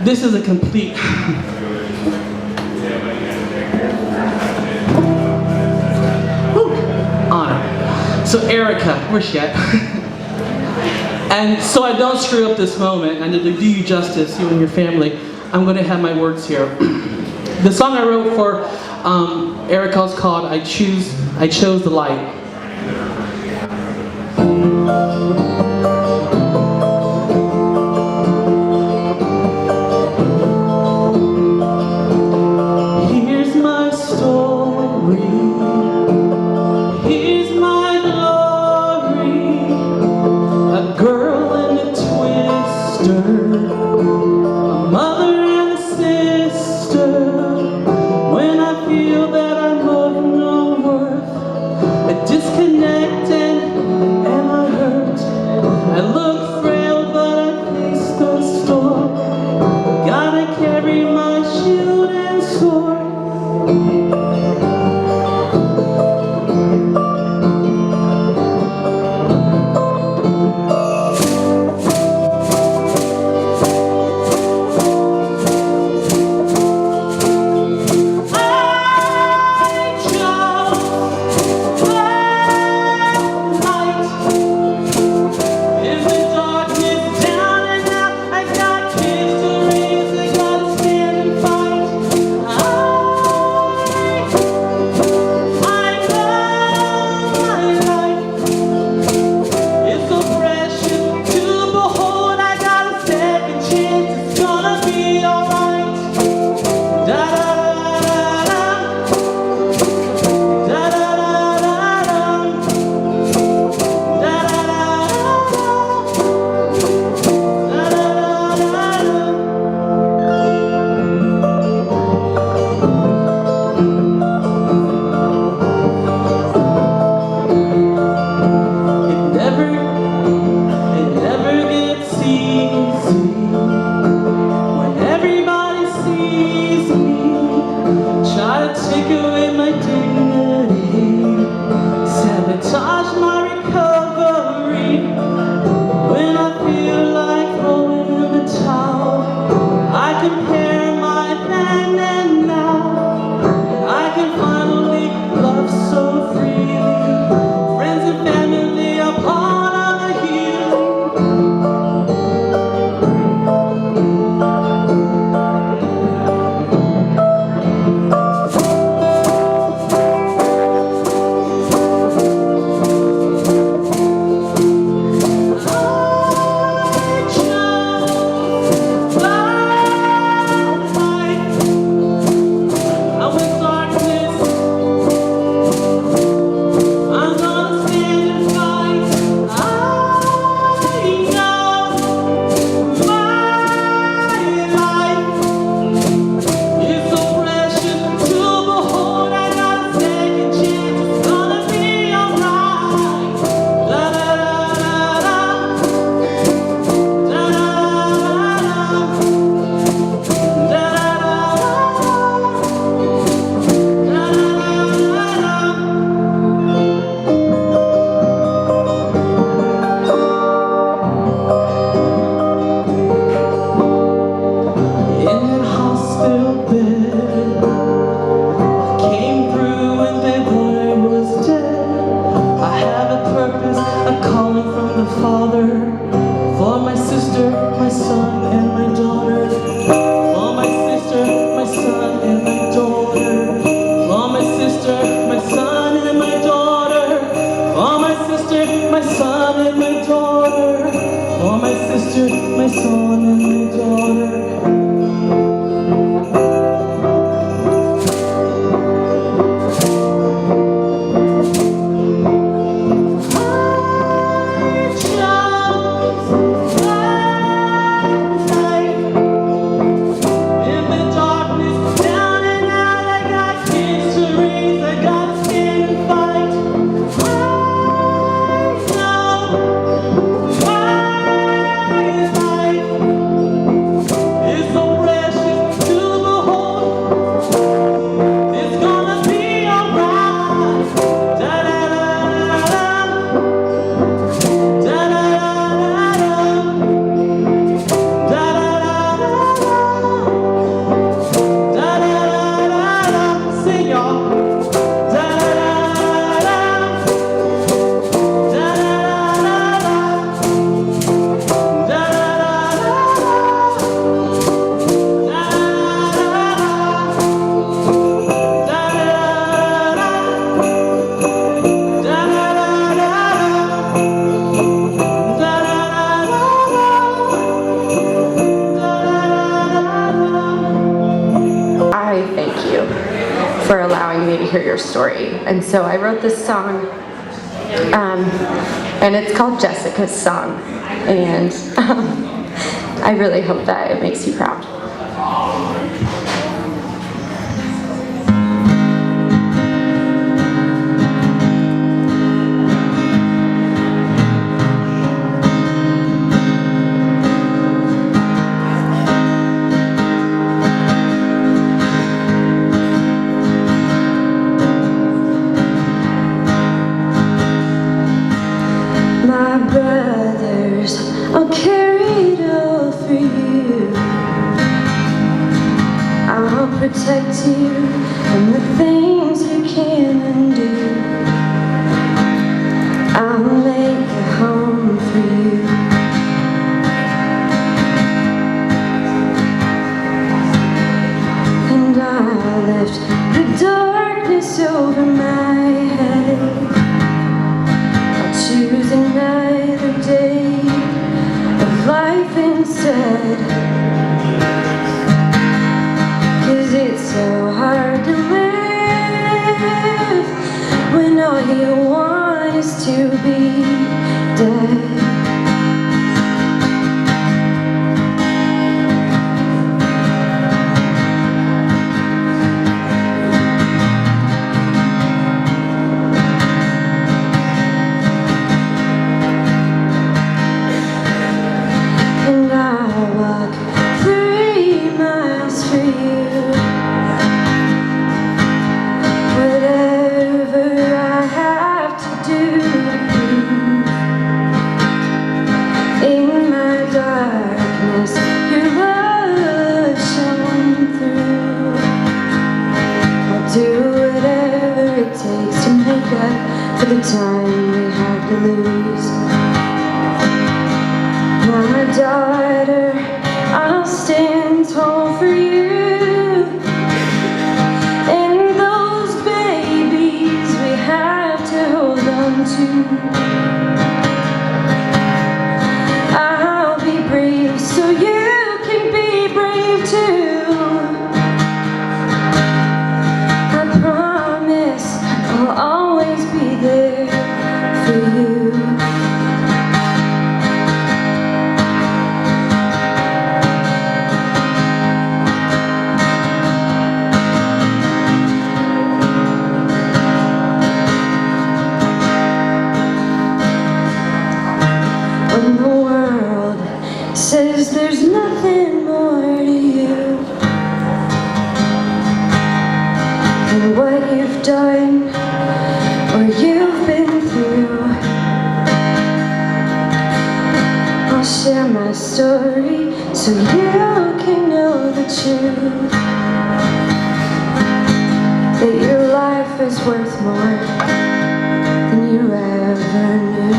This is a complete... honor. So Erica, where's she at? And so I don't screw up this moment, and to do you justice, you and your family, I'm going to have my words here. The song I wrote for Erica is called I Chose the Light. Here's my story. Here's my glory. A girl and a twister. A mother and a sister. When I feel that I'm of no worth, I disconnect and I hurt. I look frail, but I face the storm. Gotta carry my shield and sword. for allowing me to hear your story. And so I wrote this song, and it's called Jessica's Song. And I really hope that it makes you proud. My brothers all carried all for you. I'll protect you from the things you can't undo. I'll make a home for you. And I left the darkness over my head. Choose another day of life instead, 'cause it's so hard to live when all you want is to be dead. For the time we had to lose. My daughter, I'll stand tall for you. And those babies we have to hold on to. I'll be brave so you can be brave too. I promise I'll always be there for you. When the world says there's nothing more to you than what you've done or you've been through, I'll share my story so you can know the truth, that your life is worth more than you ever knew,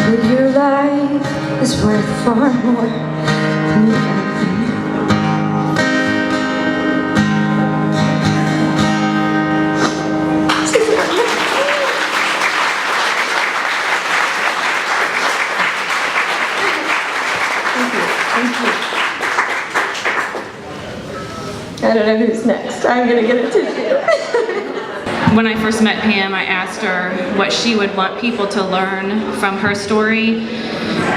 that your life is worth far more than you ever knew. I don't know who's next. I'm gonna get it to you. When I first met Pam, I asked her what she would want people to learn from her story,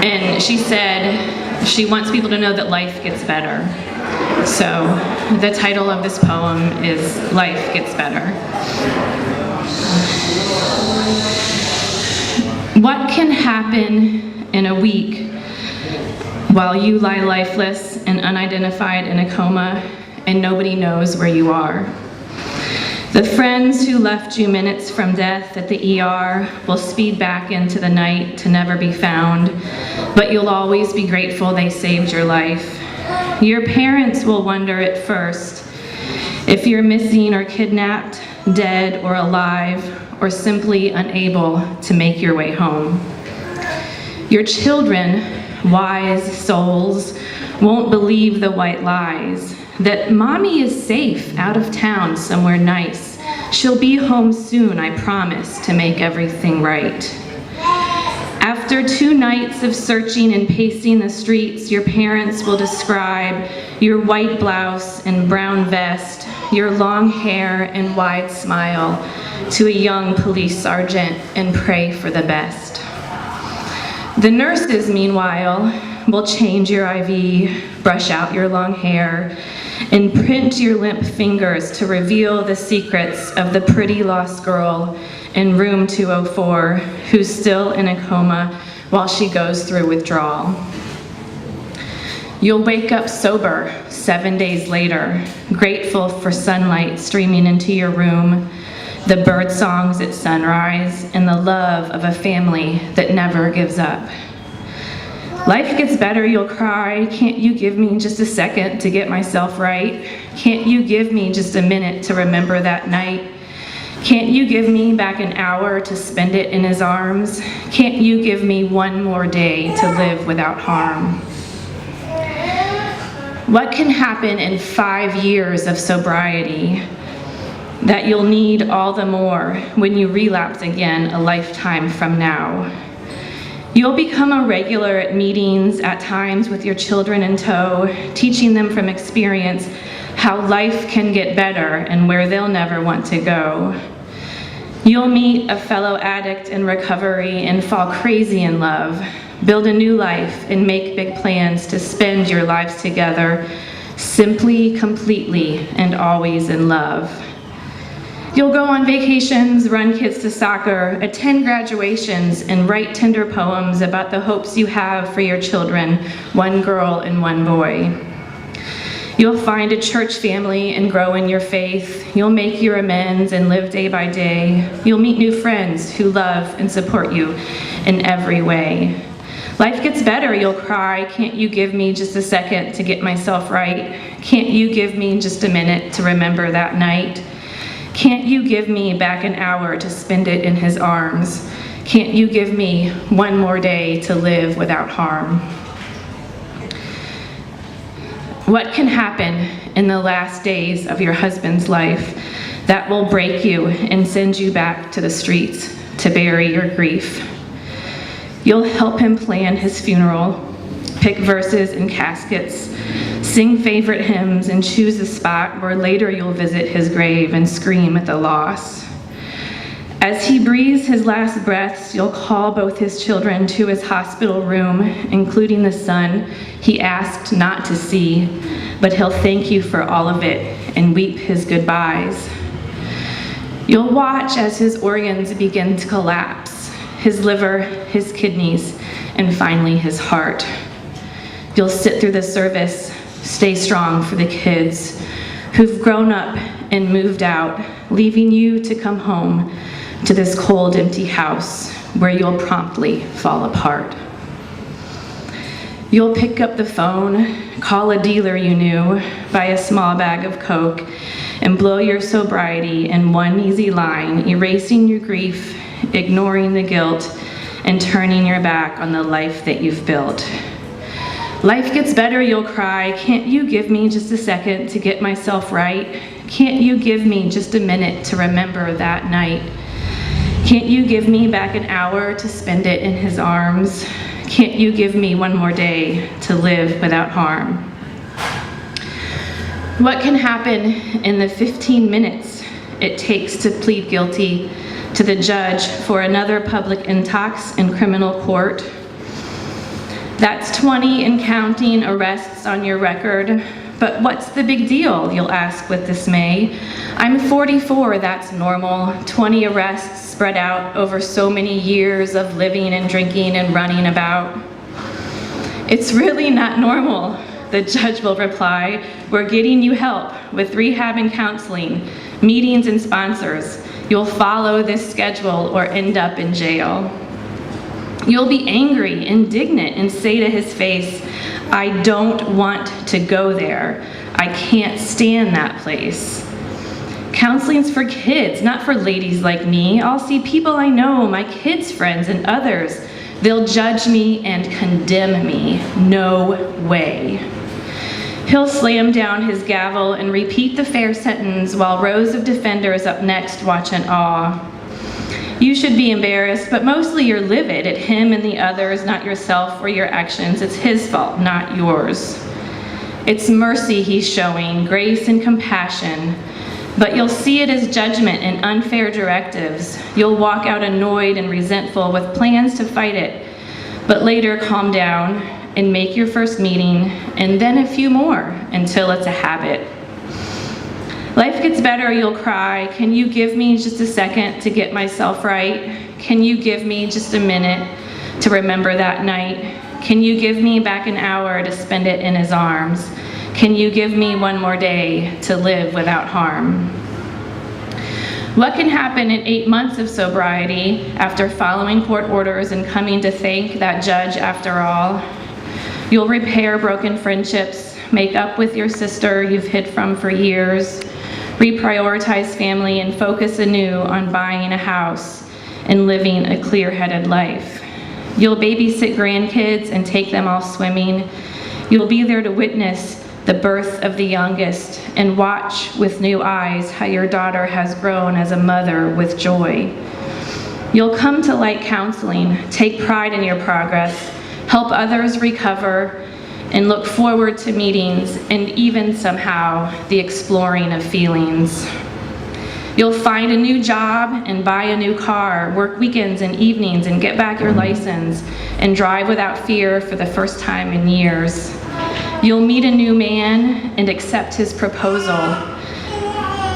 and she said she wants people to know that life gets better. So the title of this poem is Life Gets Better. What can happen in a week while you lie lifeless and unidentified in a coma and nobody knows where you are? The friends who left you minutes from death at the ER will speed back into the night to never be found, but you'll always be grateful they saved your life. Your parents will wonder at first if you're missing or kidnapped, dead or alive, or simply unable to make your way home. Your children, wise souls, won't believe the white lies, that mommy is safe out of town somewhere nice. She'll be home soon, I promise, to make everything right. After 2 nights of searching and pacing the streets, your parents will describe your white blouse and brown vest, your long hair and wide smile to a young police sergeant and pray for the best. The nurses, meanwhile, will change your IV, brush out your long hair, and print your limp fingers to reveal the secrets of the pretty lost girl in room 204 who's still in a coma while she goes through withdrawal. You'll wake up sober 7 days later, grateful for sunlight streaming into your room, the bird songs at sunrise, and the love of a family that never gives up. Life gets better, you'll cry. Can't you give me just a second to get myself right? Can't you give me just a minute to remember that night? Can't you give me back an hour to spend it in his arms? Can't you give me one more day to live without harm? What can happen in 5 years of sobriety that you'll need all the more when you relapse again a lifetime from now? You'll become a regular at meetings, at times with your children in tow, teaching them from experience how life can get better and where they'll never want to go. You'll meet a fellow addict in recovery and fall crazy in love, build a new life, and make big plans to spend your lives together, simply, completely, and always in love. You'll go on vacations, run kids to soccer, attend graduations, and write tender poems about the hopes you have for your children, one girl and one boy. You'll find a church family and grow in your faith. You'll make your amends and live day by day. You'll meet new friends who love and support you in every way. Life gets better, you'll cry. Can't you give me just a second to get myself right? Can't you give me just a minute to remember that night? Can't you give me back an hour to spend it in his arms? Can't you give me one more day to live without harm? What can happen in the last days of your husband's life that will break you and send you back to the streets to bury your grief? You'll help him plan his funeral, pick verses and caskets, sing favorite hymns, and choose a spot where later you'll visit his grave and scream at the loss. As he breathes his last breaths, you'll call both his children to his hospital room, including the son he asked not to see, but he'll thank you for all of it and weep his goodbyes. You'll watch as his organs begin to collapse, his liver, his kidneys, and finally his heart. You'll sit through the service, stay strong for the kids who've grown up and moved out, leaving you to come home to this cold, empty house where you'll promptly fall apart. You'll pick up the phone, call a dealer you knew, buy a small bag of Coke, and blow your sobriety in one easy line, erasing your grief, ignoring the guilt, and turning your back on the life that you've built. Life gets better, you'll cry. Can't you give me just a second to get myself right? Can't you give me just a minute to remember that night? Can't you give me back an hour to spend it in his arms? Can't you give me one more day to live without harm? What can happen in the 15 minutes it takes to plead guilty to the judge for another public intox in criminal court? That's 20 and counting arrests on your record, but what's the big deal, you'll ask with dismay. I'm 44, that's normal. 20 arrests spread out over so many years of living and drinking and running about. It's really not normal, the judge will reply. We're getting you help with rehab and counseling, meetings and sponsors. You'll follow this schedule or end up in jail. You'll be angry, indignant, and say to his face, I don't want to go there. I can't stand that place. Counseling's for kids, not for ladies like me. I'll see people I know, my kids' friends, and others. They'll judge me and condemn me. No way. He'll slam down his gavel and repeat the fair sentence while rows of defenders up next watch in awe. You should be embarrassed, but mostly you're livid at him and the others, not yourself or your actions. It's his fault, not yours. It's mercy he's showing, grace and compassion, but you'll see it as judgment and unfair directives. You'll walk out annoyed and resentful with plans to fight it, but later calm down and make your first meeting, and then a few more until it's a habit. Life gets better, you'll cry. Can you give me just a second to get myself right? Can you give me just a minute to remember that night? Can you give me back an hour to spend it in his arms? Can you give me one more day to live without harm? What can happen in 8 months of sobriety after following court orders and coming to thank that judge after all? You'll repair broken friendships, make up with your sister you've hid from for years, reprioritize family and focus anew on buying a house and living a clear-headed life. You'll babysit grandkids and take them all swimming. You'll be there to witness the birth of the youngest and watch with new eyes how your daughter has grown as a mother with joy. You'll come to light counseling, take pride in your progress, help others recover, and look forward to meetings and even somehow the exploring of feelings. You'll find a new job and buy a new car, work weekends and evenings and get back your license and drive without fear for the first time in years. You'll meet a new man and accept his proposal.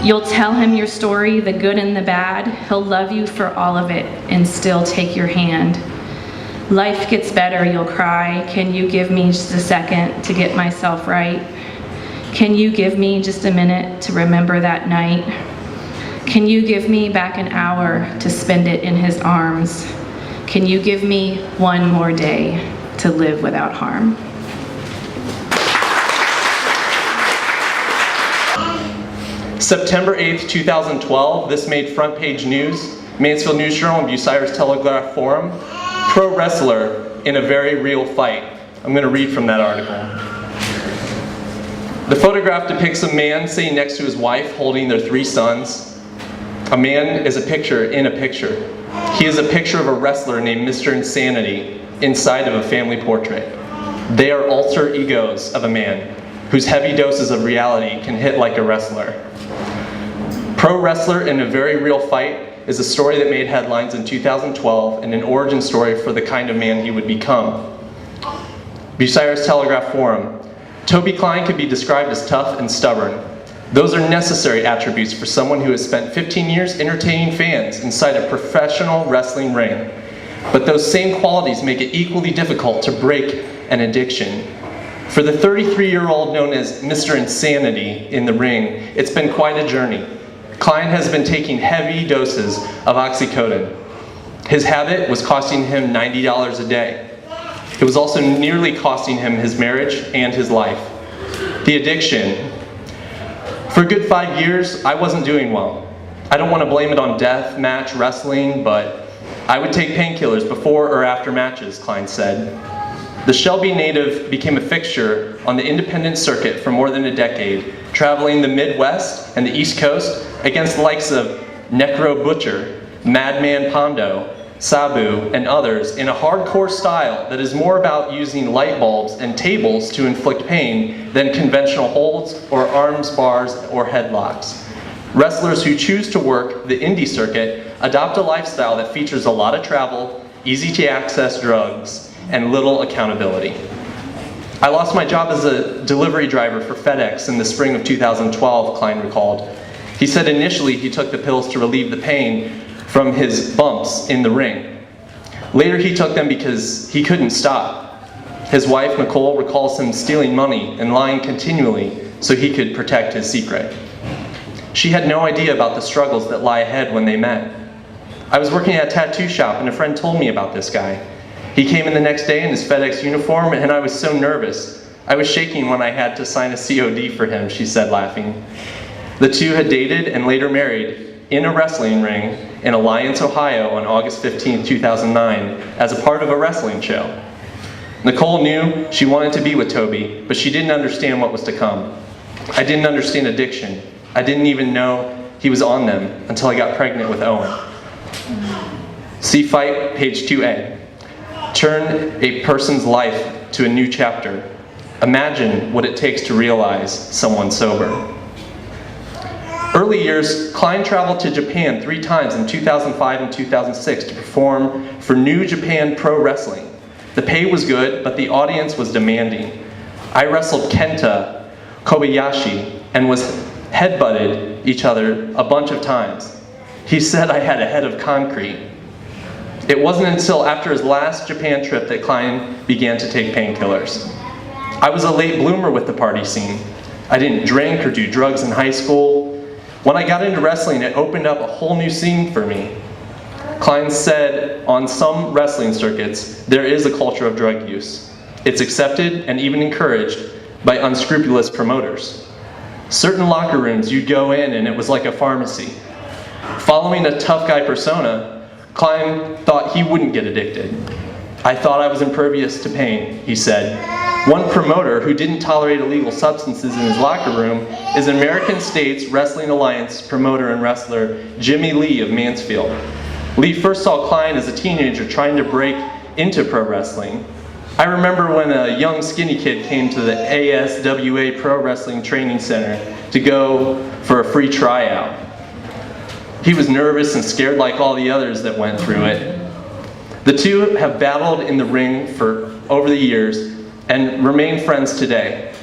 You'll tell him your story, the good and the bad. He'll love you for all of it and still take your hand. Life gets better, you'll cry. Can you give me just a second to get myself right? Can you give me just a minute to remember that night? Can you give me back an hour to spend it in his arms? Can you give me one more day to live without harm? September 8th, 2012, this made front page news, Mansfield News Journal and Bucyrus Telegraph Forum. Pro wrestler in a very real fight. I'm going to read from that article. The photograph depicts a man sitting next to his wife holding their 3 sons. A man is a picture in a picture. He is a picture of a wrestler named Mr. Insanity inside of a family portrait. They are alter egos of a man whose heavy doses of reality can hit like a wrestler. Pro wrestler in a very real fight is a story that made headlines in 2012 and an origin story for the kind of man he would become. Bucyrus Telegraph Forum. Toby Klein could be described as tough and stubborn. Those are necessary attributes for someone who has spent 15 years entertaining fans inside a professional wrestling ring. But those same qualities make it equally difficult to break an addiction. For the 33-year-old known as Mr. Insanity in the ring, it's been quite a journey. Klein has been taking heavy doses of oxycodone. His habit was costing him $90 a day. It was also nearly costing him his marriage and his life. The addiction. For a good 5 years, I wasn't doing well. I don't want to blame it on death match wrestling, but I would take painkillers before or after matches, Klein said. The Shelby native became a fixture on the independent circuit for more than a decade, traveling the Midwest and the East Coast against the likes of Necro Butcher, Madman Pondo, Sabu, and others in a hardcore style that is more about using light bulbs and tables to inflict pain than conventional holds or arms bars or headlocks. Wrestlers who choose to work the indie circuit adopt a lifestyle that features a lot of travel, easy to access drugs, and little accountability. I lost my job as a delivery driver for FedEx in the spring of 2012, Klein recalled. He said initially he took the pills to relieve the pain from his bumps in the ring. Later he took them because he couldn't stop. His wife, Nicole, recalls him stealing money and lying continually so he could protect his secret. She had no idea about the struggles that lie ahead when they met. I was working at a tattoo shop and a friend told me about this guy. He came in the next day in his FedEx uniform and I was so nervous. I was shaking when I had to sign a COD for him, she said, laughing. The two had dated and later married in a wrestling ring in Alliance, Ohio on August 15, 2009 as a part of a wrestling show. Nicole knew she wanted to be with Toby, but she didn't understand what was to come. I didn't understand addiction. I didn't even know he was on them until I got pregnant with Owen. See Fight, page 2A. Turn a person's life to a new chapter. Imagine what it takes to realize someone's sober. Early years, Klein traveled to Japan 3 times in 2005 and 2006 to perform for New Japan Pro Wrestling. The pay was good, but the audience was demanding. I wrestled Kenta Kobayashi and was headbutted each other a bunch of times. He said I had a head of concrete. It wasn't until after his last Japan trip that Klein began to take painkillers. I was a late bloomer with the party scene. I didn't drink or do drugs in high school. When I got into wrestling, it opened up a whole new scene for me. Klein said on some wrestling circuits, there is a culture of drug use. It's accepted and even encouraged by unscrupulous promoters. Certain locker rooms, you'd go in and it was like a pharmacy. Following a tough guy persona, Klein thought he wouldn't get addicted. I thought I was impervious to pain, he said. One promoter who didn't tolerate illegal substances in his locker room is American States Wrestling Alliance promoter and wrestler Jimmy Lee of Mansfield. Lee first saw Klein as a teenager trying to break into pro wrestling. I remember when a young skinny kid came to the ASWA Pro Wrestling Training Center to go for a free tryout. He was nervous and scared like all the others that went through it. The two have battled in the ring for over the years and remain friends today.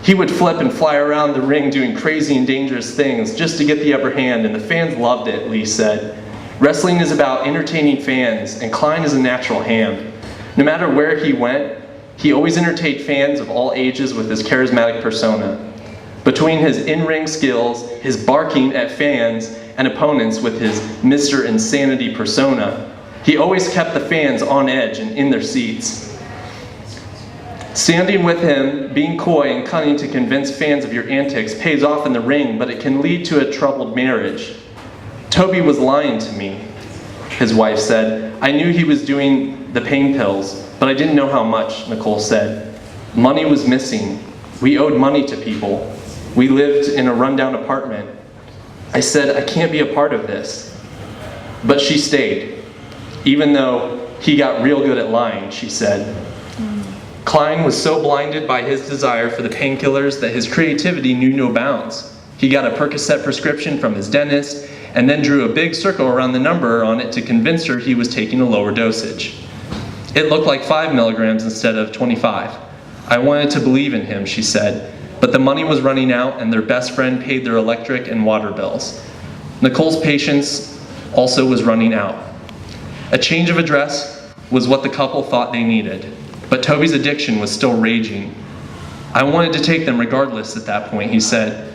He would flip and fly around the ring doing crazy and dangerous things just to get the upper hand, and the fans loved it, Lee said. Wrestling is about entertaining fans, and Klein is a natural ham. No matter where he went, he always entertained fans of all ages with his charismatic persona. Between his in-ring skills, his barking at fans and opponents with his Mr. Insanity persona, he always kept the fans on edge and in their seats. Standing with him, being coy and cunning to convince fans of your antics pays off in the ring, but it can lead to a troubled marriage. Toby was lying to me, his wife said. I knew he was doing the pain pills, but I didn't know how much, Nicole said. Money was missing. We owed money to people. We lived in a rundown apartment. I said, I can't be a part of this. But she stayed, even though he got real good at lying, she said. Klein was so blinded by his desire for the painkillers that his creativity knew no bounds. He got a Percocet prescription from his dentist and then drew a big circle around the number on it to convince her he was taking a lower dosage. It looked like 5 milligrams instead of 25. I wanted to believe in him, she said, but the money was running out and their best friend paid their electric and water bills. Nicole's patience also was running out. A change of address was what the couple thought they needed, but Toby's addiction was still raging. I wanted to take them regardless at that point, he said.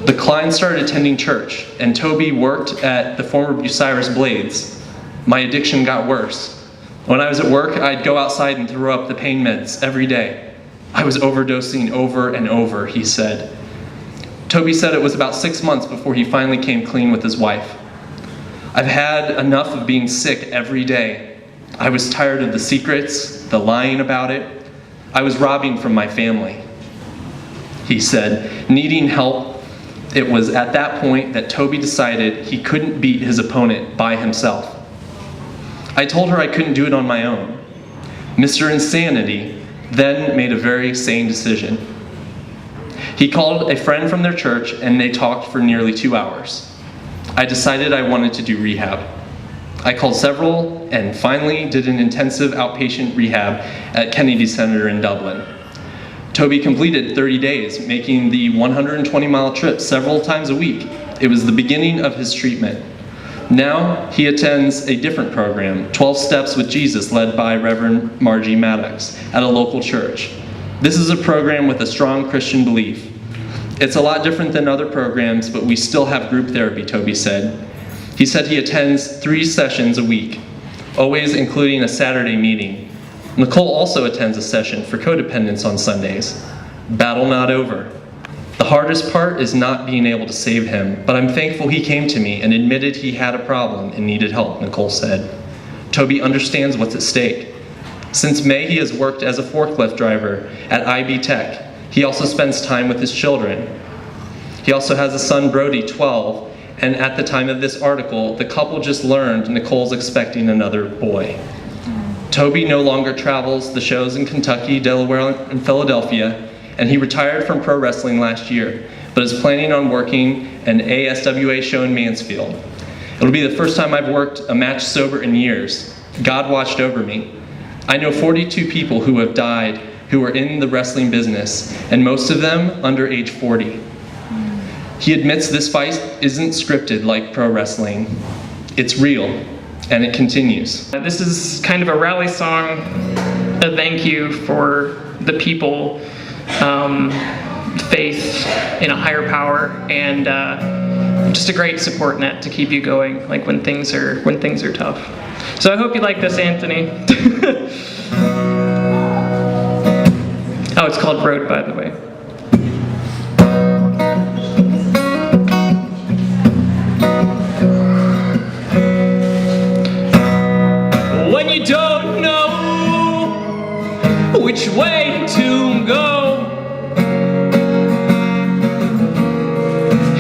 The Kleins started attending church, and Toby worked at the former Bucyrus Blades. My addiction got worse. When I was at work, I'd go outside and throw up the pain meds every day. I was overdosing over and over, he said. Toby said it was about 6 months before he finally came clean with his wife. I've had enough of being sick every day. I was tired of the secrets, the lying about it. I was robbing from my family, he said, needing help. It was at that point that Toby decided he couldn't beat his opponent by himself. I told her I couldn't do it on my own. Mr. Insanity then made a very sane decision. He called a friend from their church and they talked for nearly 2 hours. I decided I wanted to do rehab. I called several and finally did an intensive outpatient rehab at Kennedy Center in Dublin. Toby completed 30 days, making the 120-mile trip several times a week. It was the beginning of his treatment. Now he attends a different program, 12 Steps with Jesus, led by Reverend Margie Maddox at a local church. This is a program with a strong Christian belief. It's a lot different than other programs, but we still have group therapy, Toby said. He said he attends 3 sessions a week, always including a Saturday meeting. Nicole also attends a session for codependence on Sundays. Battle not over. The hardest part is not being able to save him, but I'm thankful he came to me and admitted he had a problem and needed help, Nicole said. Toby understands what's at stake. Since May, he has worked as a forklift driver at IB Tech. He also spends time with his children. He also has a son, Brody, 12, and at the time of this article, the couple just learned Nicole's expecting another boy. Toby no longer travels the shows in Kentucky, Delaware, and Philadelphia, and he retired from pro wrestling last year, but is planning on working an ASWA show in Mansfield. It'll be the first time I've worked a match sober in years. God watched over me. I know 42 people who have died who are in the wrestling business, and most of them under age 40. He admits this fight isn't scripted like pro wrestling. It's real, and it continues. This is kind of a rally song, a thank you for the people, faith in a higher power, and just a great support net to keep you going, like when things are tough. So I hope you like this, Anthony. Oh, it's called Road, by the way. When you don't know which way to go,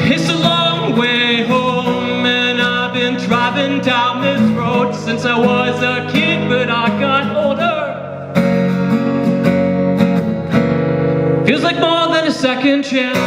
it's a long way home, and I've been driving down this road since I was a kid, but I got older. Feels like more than a second chance.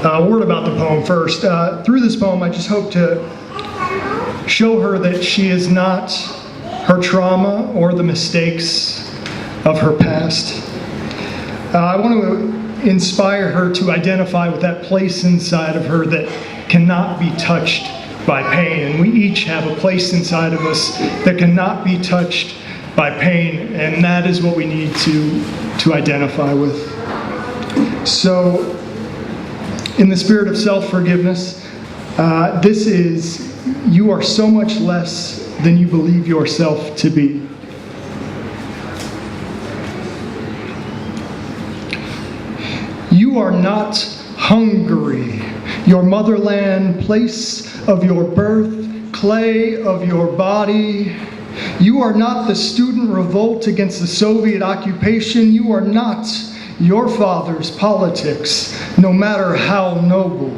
A word about the poem first. Through this poem, I just hope to show her that she is not her trauma or the mistakes of her past. I want to inspire her to identify with that place inside of her that cannot be touched by pain. And we each have a place inside of us that cannot be touched by pain, and that is what we need to identify with. So, in the spirit of self-forgiveness, this is, you are so much less than you believe yourself to be. You are not Hungary, your motherland, place of your birth, clay of your body. You are not the student revolt against the Soviet occupation. You are not your father's politics, no matter how noble.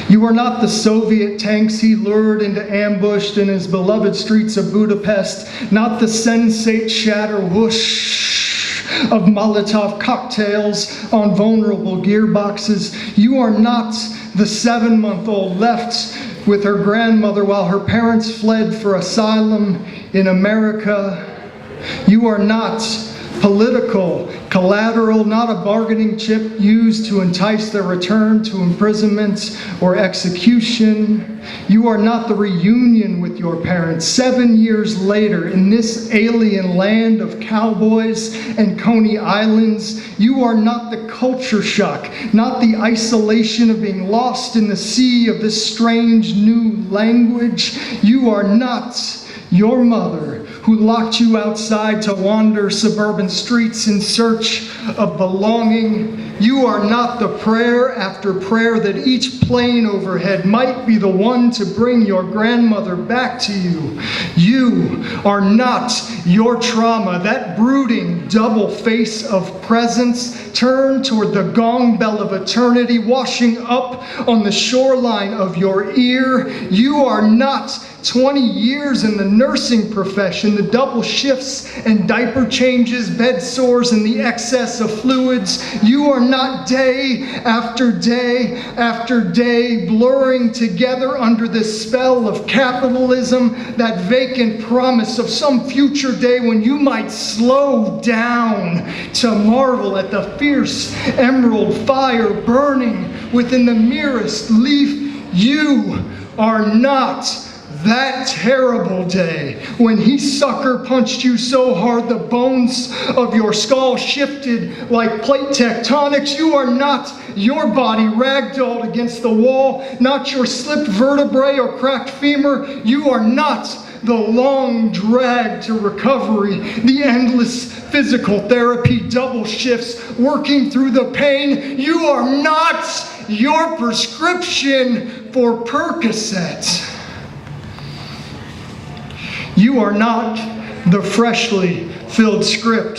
You are not the Soviet tanks he lured into ambushed in his beloved streets of Budapest, not the sensate shatter whoosh of Molotov cocktails on vulnerable gearboxes. You are not the 7-month-old left with her grandmother while her parents fled for asylum in America. You are not political collateral, not a bargaining chip used to entice their return to imprisonment or execution. You are not the reunion with your parents 7 years later in this alien land of cowboys and Coney Islands. You are not the culture shock, not the isolation of being lost in the sea of this strange new language. You are not your mother, who locked you outside to wander suburban streets in search of belonging. You are not the prayer after prayer that each plane overhead might be the one to bring your grandmother back to you. You are not your trauma, that brooding double face of presence turned toward the gong bell of eternity, washing up on the shoreline of your ear. You are not 20 years in the nursing profession, the double shifts and diaper changes, bed sores, and the excess of fluids. You are not day after day after day blurring together under the spell of capitalism, that vacant promise of some future day when you might slow down to marvel at the fierce emerald fire burning within the merest leaf. You are not that terrible day when he sucker punched you so hard the bones of your skull shifted like plate tectonics. You are not your body ragdolled against the wall, not your slipped vertebrae or cracked femur. You are not the long drag to recovery, the endless physical therapy double shifts working through the pain. You are not your prescription for Percocet. You are not the freshly filled script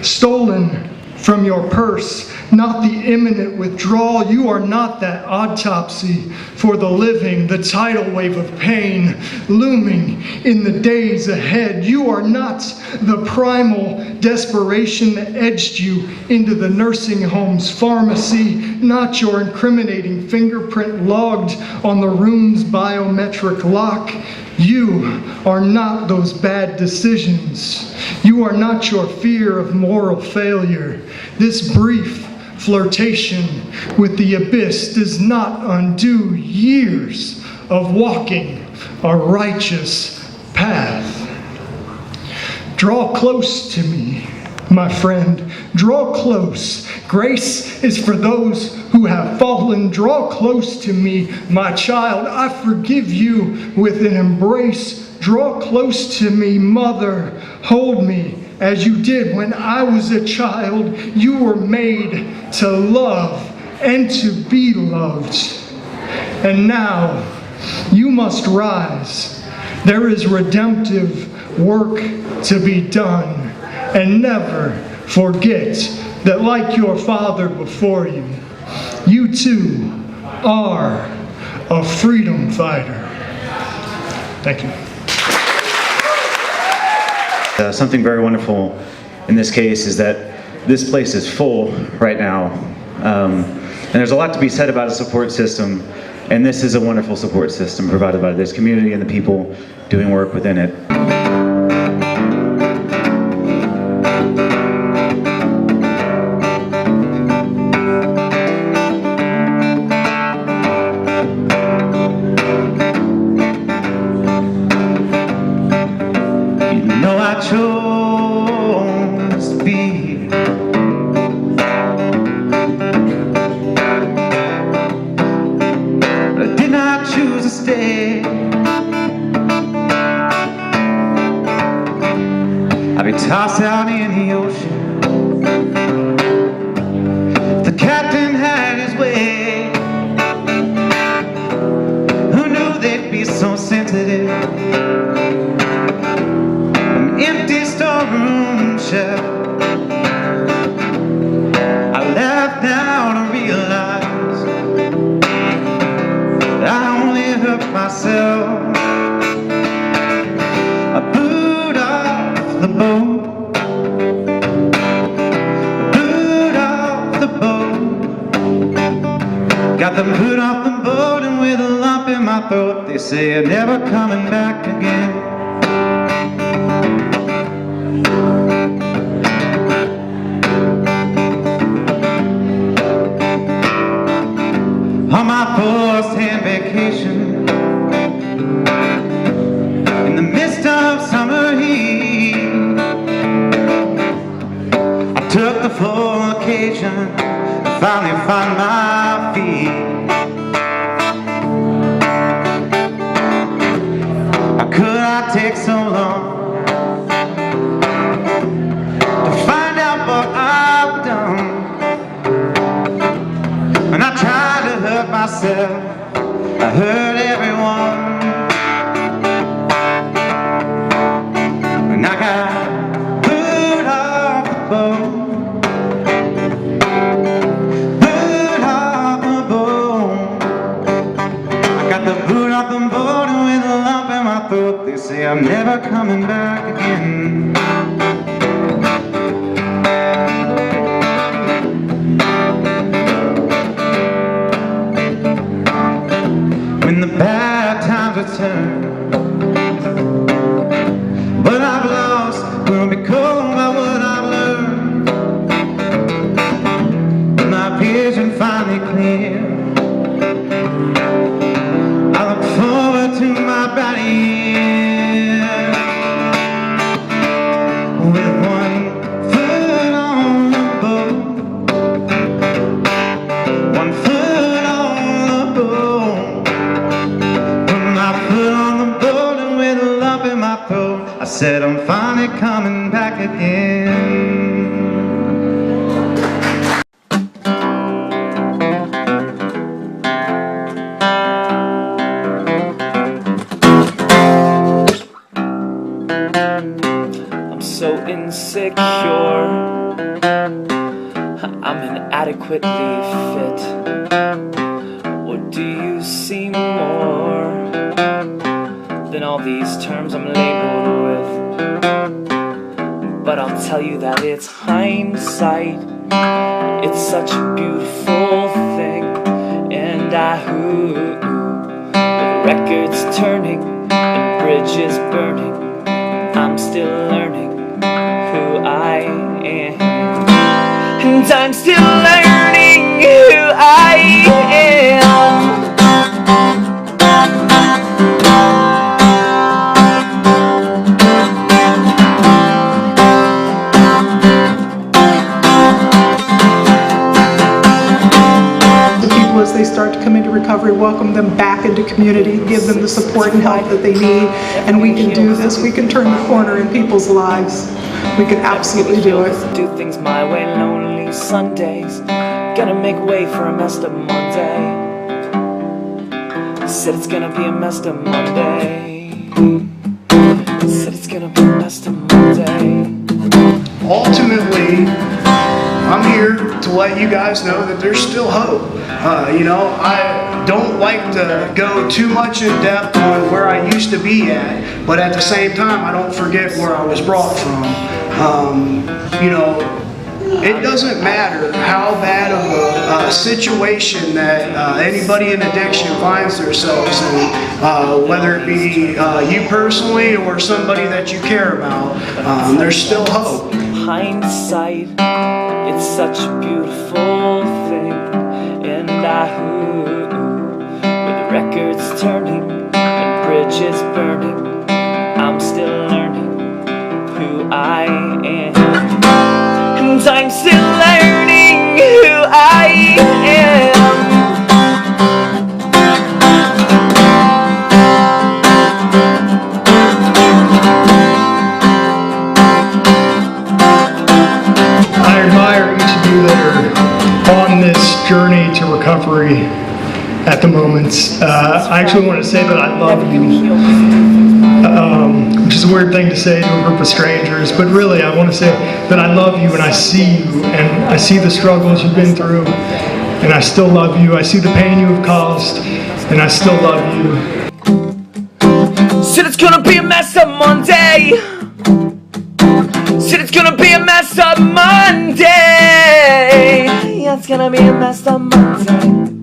stolen from your purse, not the imminent withdrawal. You are not that autopsy for the living, the tidal wave of pain looming in the days ahead. You are not the primal desperation that edged you into the nursing home's pharmacy, not your incriminating fingerprint logged on the room's biometric lock. You are not those bad decisions. You are not your fear of moral failure. This brief flirtation with the abyss does not undo years of walking a righteous path. Draw close to me, my friend. Draw close. Grace is for those who have fallen. Draw close to me, my child. I forgive you with an embrace. Draw close to me, mother. Hold me as you did when I was a child. You were made to love and to be loved. And now you must rise. There is redemptive work to be done. And never forget that, like your father before you, you too are a freedom fighter. Thank you. Something very wonderful in this case is that this place is full right now. And there's a lot to be said about a support system, and this is a wonderful support system provided by this community and the people doing work within it. Tossed out in the ocean. The captain had his way. Who knew they'd be so sensitive? An empty storeroom shelf. the boat, boot off the boat. Got the boot off the boat, and with a lump in my throat, they say I'm never coming back again. On my first-hand vacation, in the midst of summer heat, I took the full occasion and finally found my feet. How could I take so long to find out what I've done? And I tried to hurt myself, I hurt everyone. And I got boot off the boat, boot off the boat. I got the boot off the boat, and with a lump in my throat, they say I'm never coming back again. When the bad times return, but I've lost will be cold by what I've learned. When my vision finally clear, I look forward to my body with one foot on the boat, one foot on the boat. I said I'm finally coming back again. I'm so insecure, I'm inadequately fit. Or do you see more than all these terms I'm labeled with? But I'll tell you that it's hindsight. It's such a beautiful thing. And with the records turning and bridges burning, I'm still learning who I am. And I'm still learning who I am. As they start to come into recovery, welcome them back into community, give them the support and help that they need, and we can do this. We can turn the corner in people's lives. We can absolutely do it. Do things my way, lonely Sundays. Gonna make way for a messed up Monday. Said it's gonna be a messed up Monday. Said it's gonna be a messed up Monday. Ultimately, I'm here to let you guys know that there's still hope. I don't like to go too much in depth on where I used to be at, but at the same time, I don't forget where I was brought from. It doesn't matter how bad of a situation that anybody in addiction finds themselves in, whether it be you personally or somebody that you care about, there's still hope. Hindsight, it's such a beautiful thing. And with the records turning and bridges burning, I'm still learning who I am. And I'm still learning who I am. I admire each of you that are on this journey to recovery at the moment. I actually want to say that I love you, which is a weird thing to say to a group of strangers, but really I want to say that I love you and I see you and I see the struggles you've been through and I still love you. I see the pain you have caused and I still love you. Said it's gonna be a messed up Monday. it's gonna be a messed up Monday.